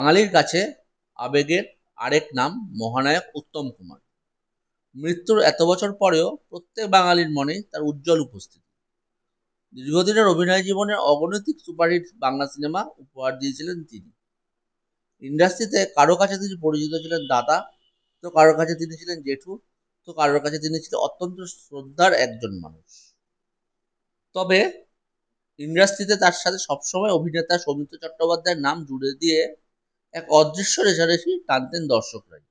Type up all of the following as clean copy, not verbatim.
বাঙালির কাছে আবেগের আরেক নাম মহানায়ক উত্তম কুমার। মৃত্যুর এত বছর পরেও প্রত্যেক বাঙালির মনে তার উজ্জ্বল উপস্থিতি। দীর্ঘদিনের অভিনয় জীবনের অগণিত সুপারহিট বাংলা সিনেমা উপহার দিয়েছিলেন তিনি। ইন্ডাস্ট্রিতে কারো কাছে তিনি পরিচিত ছিলেন দাদা, তো কারোর কাছে তিনি ছিলেন জেঠু, তো কারোর কাছে তিনি ছিলেন অত্যন্ত শ্রদ্ধার একজন মানুষ। তবে ইন্ডাস্ট্রিতে তার সাথে সবসময় অভিনেতা সৌমিত্র চট্টোপাধ্যায়ের নাম জুড়ে দিয়ে এক অদৃশ্য রেশারেশি টানতেন দর্শকরাই।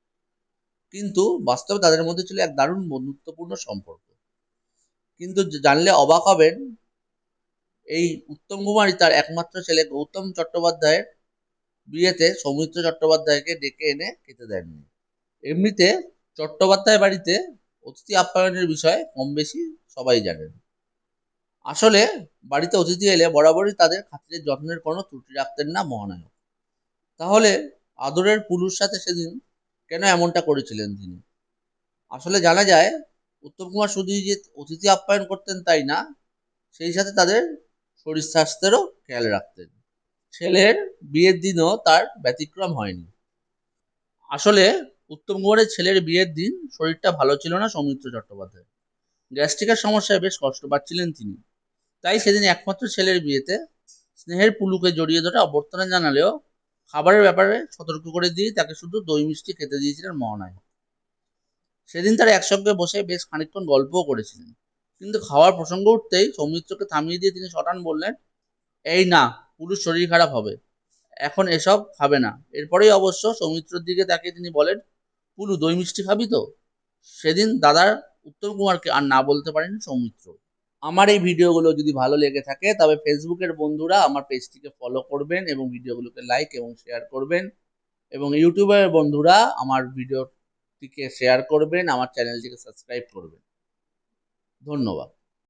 কিন্তু বাস্তবে তাদের মধ্যে ছিল এক দারুণ বন্ধুত্বপূর্ণ সম্পর্ক। কিন্তু জানলে অবাক হবেন, এই উত্তম কুমারই তার একমাত্র ছেলে গৌতম চট্টোপাধ্যায়ের বিয়েতে সৌমিত্র চট্টোপাধ্যায়কে ডেকে এনে খেতে দেননি। এমনিতে চট্টোপাধ্যায় বাড়িতে অতিথি আপ্যায়নের বিষয়ে কম বেশি সবাই জানেন। আসলে বাড়িতে অতিথি এলে বরাবরই তাদের খাতিরের যত্নের কোনো ত্রুটি রাখতেন না মহানায়ক। তাহলে আদরের পুলুর সাথে সেদিন কেন এমনটা করেছিলেন তিনি? আসলে জানা যায়, উত্তম কুমার শুধুই যে অতিথি আপ্যায়ন করতেন তাই না, সেই সাথে তাদের শরীর স্বাস্থ্যেরও খেয়াল রাখতেন। ছেলের বিয়ের দিনও তার ব্যতিক্রম হয়নি। আসলে উত্তম কুমারের ছেলের বিয়ের দিন শরীরটা ভালো ছিল না সৌমিত্র চট্টোপাধ্যায়। গ্যাস্ট্রিকের সমস্যায় বেশ কষ্ট পাচ্ছিলেন তিনি। তাই সেদিন একমাত্র ছেলের বিয়েতে স্নেহের পুলুকে জড়িয়ে ধরে অভ্যর্থনা জানালেও খাবারের ব্যাপারে সতর্ক করে দিয়ে তাকে শুধু দই মিষ্টি খেতে দিয়েছিলেন মহানায়ক। সেদিন তারা একসঙ্গে বসে বেশ খানিকক্ষণ গল্পও করেছিলেন। কিন্তু খাওয়ার প্রসঙ্গ উঠতেই সৌমিত্রকে থামিয়ে দিয়ে তিনি সটান বললেন, এই না, পুলুর শরীর খারাপ হবে, এখন এসব খাবে না। এরপরেই অবশ্য সৌমিত্রর দিকে তাকিয়ে তিনি বলেন, পুলু দই মিষ্টি খাবি তো? সেদিন দাদার উত্তম কুমারকে আর না বলতে পারেন সৌমিত্র। আমার এই ভিডিওগুলো যদি ভালো লেগে থাকে তবে ফেসবুকের বন্ধুরা আমার পেজটিকে ফলো করবেন এবং ভিডিওগুলোকে লাইক এবং শেয়ার করবেন, এবং ইউটিউবের বন্ধুরা আমার ভিডিওটিকে শেয়ার করবেন, আমার চ্যানেলটিকে সাবস্ক্রাইব করবেন। ধন্যবাদ।